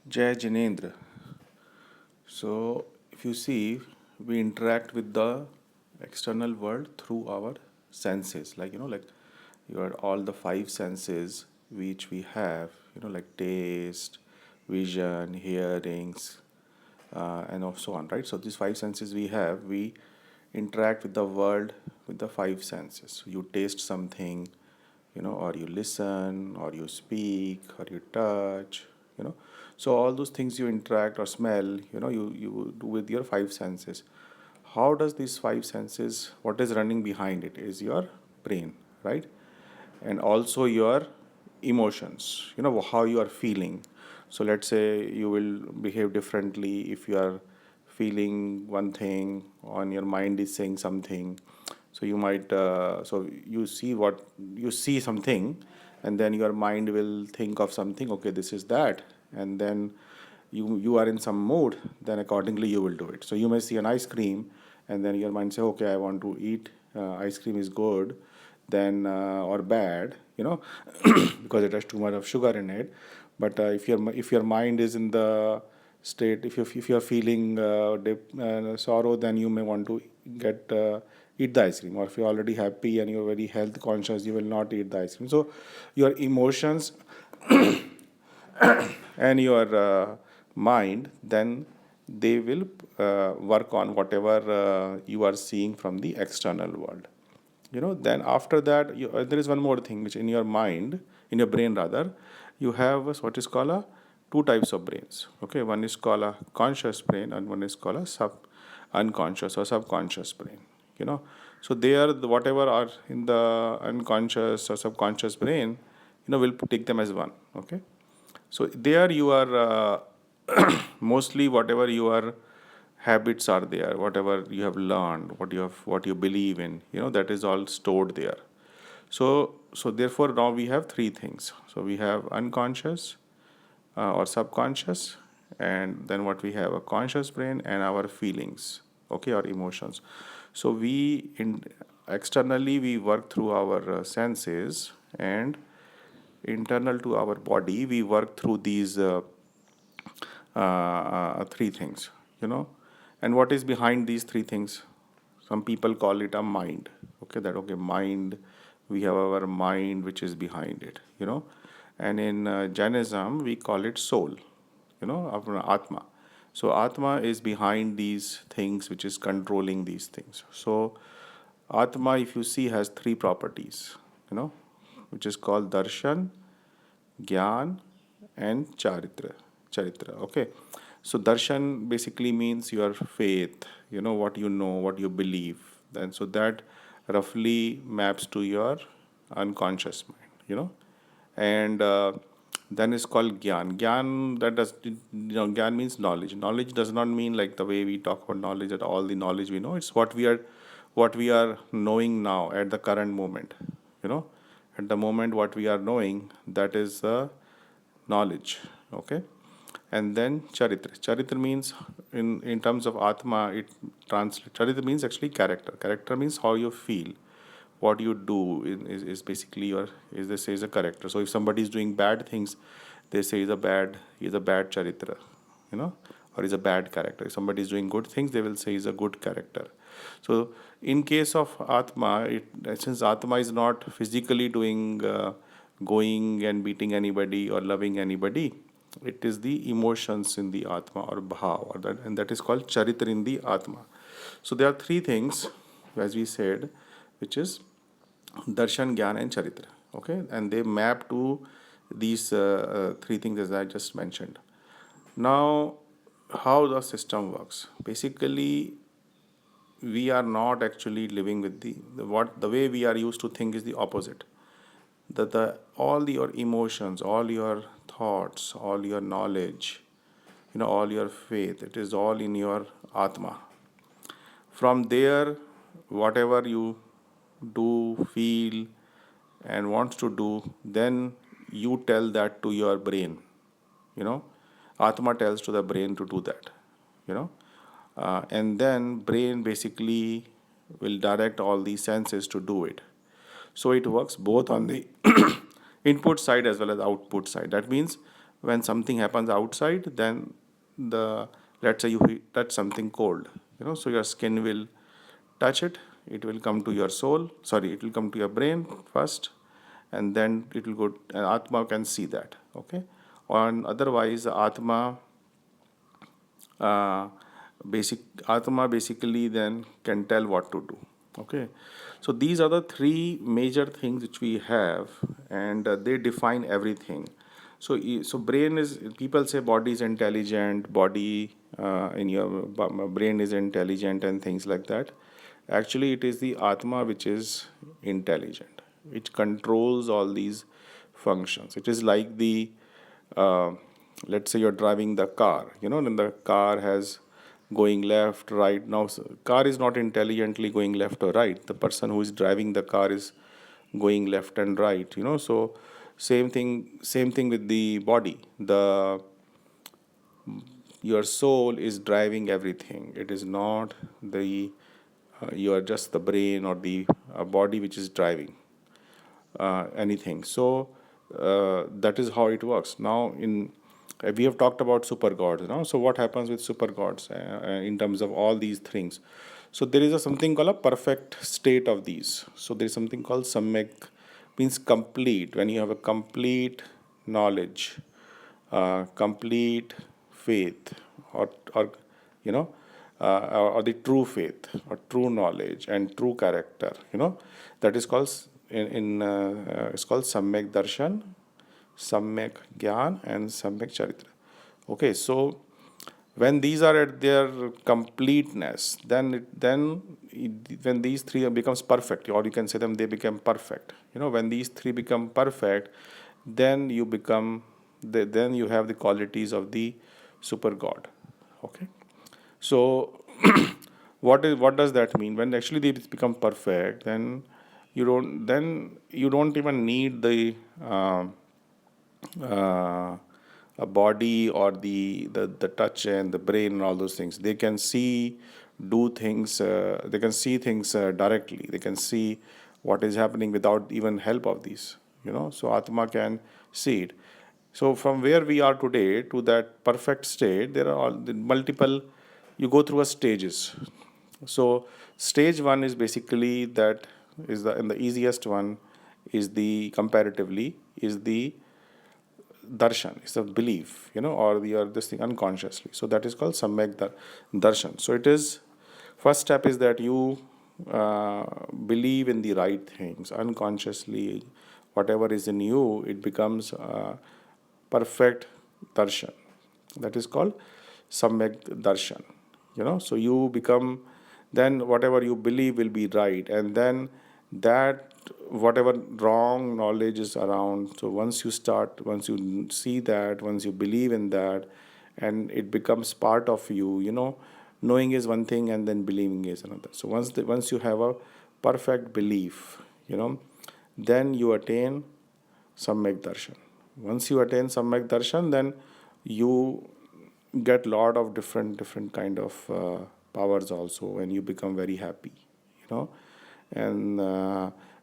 Jai Jinendra. So, if you see, we interact with the external world through our senses, like your all the five senses which we have, like taste, vision, hearings, and so on, right? So, these five senses we interact with the world with the five senses. You taste something, or you listen, or you speak, or you touch, you know. So all those things you interact or smell, you do with your five senses. How does these five senses, what is running behind it is your brain, right? And also your emotions, how you are feeling. So let's say you will behave differently if you are feeling one thing on your mind is saying something. So you might so you see what you see something, and then your mind will think of something, okay, this is that. And then you are in some mood, then accordingly you will do it. So you may see an ice cream, and then your mind say, okay, I want to eat ice cream is good, then or bad, because it has too much of sugar in it. But if your mind is in the state, if you're feeling sorrow, then you may want to get eat the ice cream. Or if you're already happy and you're very health conscious, you will not eat the ice cream. So your emotions and your mind, then they will work on whatever you are seeing from the external world. Then after that, there is one more thing which in your mind, in your brain rather, you have what is called a two types of brains. Okay, one is called a conscious brain, and one is called a unconscious or subconscious brain. you know so they are whatever are in the unconscious or subconscious brain, we'll take them as one. Okay, so there you are mostly whatever your habits are there, whatever you have learned, what you believe in, that is all stored there. So therefore now we have three things. So we have unconscious or subconscious, and then what we have a conscious brain and our feelings, okay, or emotions. So we in externally we work through our senses, and internal to our body we work through these three things. you know and what is behind these three things? Some people call it a mind. Okay, that okay, mind, we have our mind which is behind it. And in Jainism we call it soul, our atma. So atma is behind these things, which is controlling these things. So atma, if you see, has three properties, you know which is called darshan, Gyan, and Charitra. Okay. So darshan basically means your faith, what you believe. Then so that roughly maps to your unconscious mind. And then is called Gyan. Gyan means knowledge. Knowledge does not mean like the way we talk about knowledge, that all the knowledge we know. It's what we are knowing now at the current moment. You know, at the moment what we are knowing, that is knowledge. Okay. And then Charitra means, in terms of Atma, it translates. Charitra means actually character. Character means how you feel, what you do is basically they say is a character. So if somebody is doing bad things, they say he's a bad charitra, you know, or is a bad character. If somebody is doing good things, they will say he's a good character. So in case of Atma, since Atma is not physically doing, going and beating anybody or loving anybody, it is the emotions in the Atma or Bhav, and that is called Charitra in the Atma. So there are three things, as we said, which is Darshan, Gyan, and Charitra. Okay, and they map to these three things as I just mentioned. Now, how the system works? Basically, we are not actually living with the way we are used to think is the opposite. That the all your emotions, all your thoughts, all your knowledge, all your faith, it is all in your Atma. From there, whatever you do, feel, and wants to do, then you tell that to your brain. You know, Atma tells to the brain to do that. You know, and then brain basically will direct all these senses to do it. So it works both on the input side as well as output side. That means When something happens outside, then the let's say you touch something cold, so your skin will touch it. It will come to your soul. Sorry, it will come to your brain first, and then it will go. And Atma can see that. Okay, and otherwise, uh, basic Atma basically then can tell what to do. Okay, so these are the three major things which we have, and they define everything. So, so brain is, people say body is intelligent, body in your brain is intelligent and things like that. Actually, it is the Atma which is intelligent, which controls all these functions. It is like the uh, let's say you're driving the car, then the car has going left, right. Now, car is not intelligently going left or right. The person who is driving the car is going left and right, so same thing with the body. Your soul is driving everything. It is not the you are just the brain or the body which is driving anything. So that is how it works. Now, in we have talked about super gods. So what happens with super gods in terms of all these things? So there is something called a perfect state of these. So there is something called samyak, means complete. When you have a complete knowledge, complete faith, or you know or the true faith or true knowledge and true character, that is called it's called samyak darshan, samyak gyan, and samyak charitra. Okay, so when these are at their completeness, when these three becomes perfect, or you can say them, they become perfect. When these three become perfect, then you become then you have the qualities of the super god. Okay, so what does that mean? When actually they become perfect, then you don't even need uh, a body or the touch and the brain and all those things. They can see, do things. They can see things directly. They can see what is happening without even help of these. So Atma can see it. So from where we are today to that perfect state, there are all the multiple. You go through a stages. So stage one is basically that is the and the easiest one is the comparatively is the darshan. It's a belief, or the or this thing unconsciously. So that is called samyak darshan. So it is first step is that you believe in the right things unconsciously. Whatever is in you, it becomes perfect darshan. That is called samyak darshan. So you become, then whatever you believe will be right, and then that whatever wrong knowledge is around. So once you see that, once you believe in that, and it becomes part of you. Knowing is one thing, and then believing is another. So once you have a perfect belief, then you attain samyak darshan. Once you attain samyak darshan, then you get lot of different kind of powers also, and you become very happy, and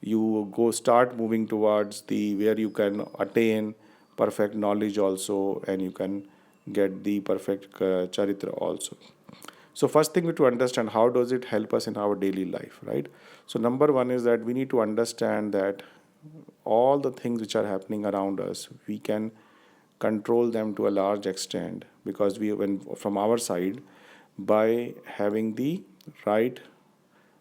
you go start moving towards the where you can attain perfect knowledge also, and you can get the perfect charitra also. So first thing we to understand, how does it help us in our daily life, right? So number one is that we need to understand that all the things which are happening around us, we can control them to a large extent, because we, when from our side, by having the right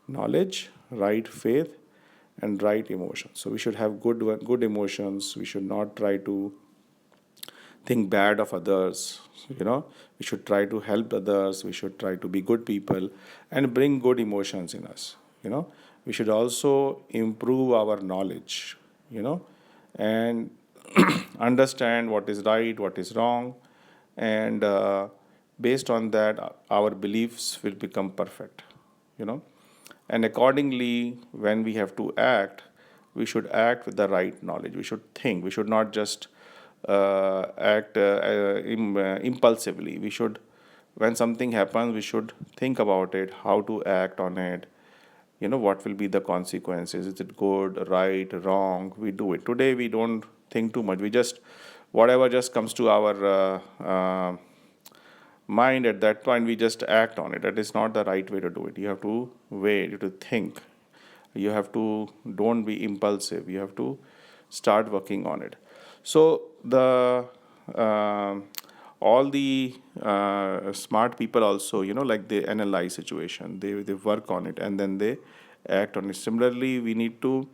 knowledge, right faith, and right emotions. So we should have good emotions. We should not try to think bad of others. We should try to help others. We should try to be good people and bring good emotions in us. We should also improve our knowledge. And understand what is right, what is wrong, and based on that, our beliefs will become perfect. You know, and accordingly, when we have to act, we should act with the right knowledge. We should think. We should not just act impulsively. We should, when something happens, we should think about it, how to act on it. What will be the consequences? Is it good, right, wrong? We do it. Today we don't think too much. We just whatever just comes to our mind at that point, we just act on it. That is not the right way to do it. You have to wait, you have to think. You have to, don't be impulsive. You have to start working on it. So the all the smart people also, like they analyze situation, they work on it, and then they act on it. Similarly, we need to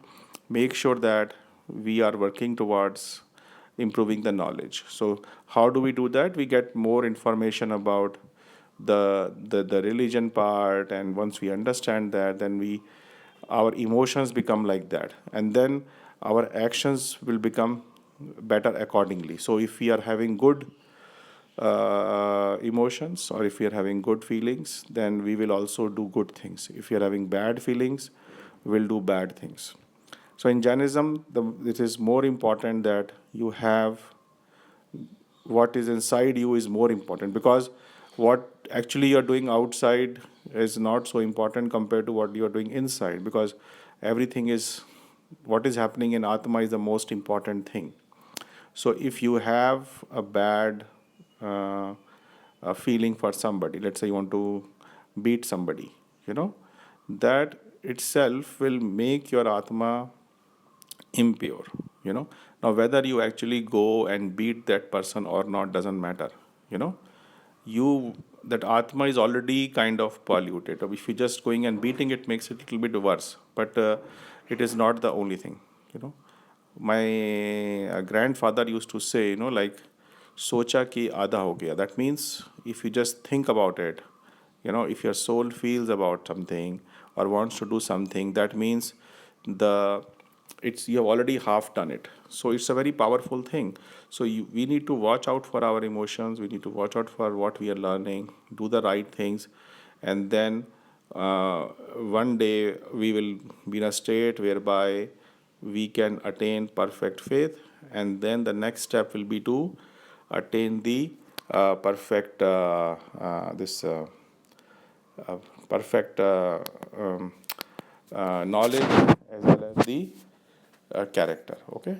make sure that we are working towards improving the knowledge. So how do we do that? We get more information about the religion part, and once we understand that, then we, our emotions become like that, and then our actions will become better accordingly. So if we are having good emotions, or if we are having good feelings, then we will also do good things. If we are having bad feelings, we'll do bad things. So in Jainism, it is more important that you have what is inside you is more important, because what actually you're doing outside is not so important compared to what you're doing inside, because everything is, what is happening in Atma is the most important thing. So if you have a bad a feeling for somebody, let's say you want to beat somebody, that itself will make your Atma impure. Now whether you actually go and beat that person or not doesn't matter. you know you, that Atma is already kind of polluted. If you're just going and beating it, makes it a little bit worse, but it is not the only thing. you know my grandfather used to say, like, socha ki aadha ho gaya. That means if you just think about it, if your soul feels about something or wants to do something, that means the it's, you have already half done it. So it's a very powerful thing. So we need to watch out for our emotions, we need to watch out for what we are learning, do the right things, and then one day we will be in a state whereby we can attain perfect faith, and then the next step will be to attain the perfect this perfect um, knowledge, as well as the character. Okay.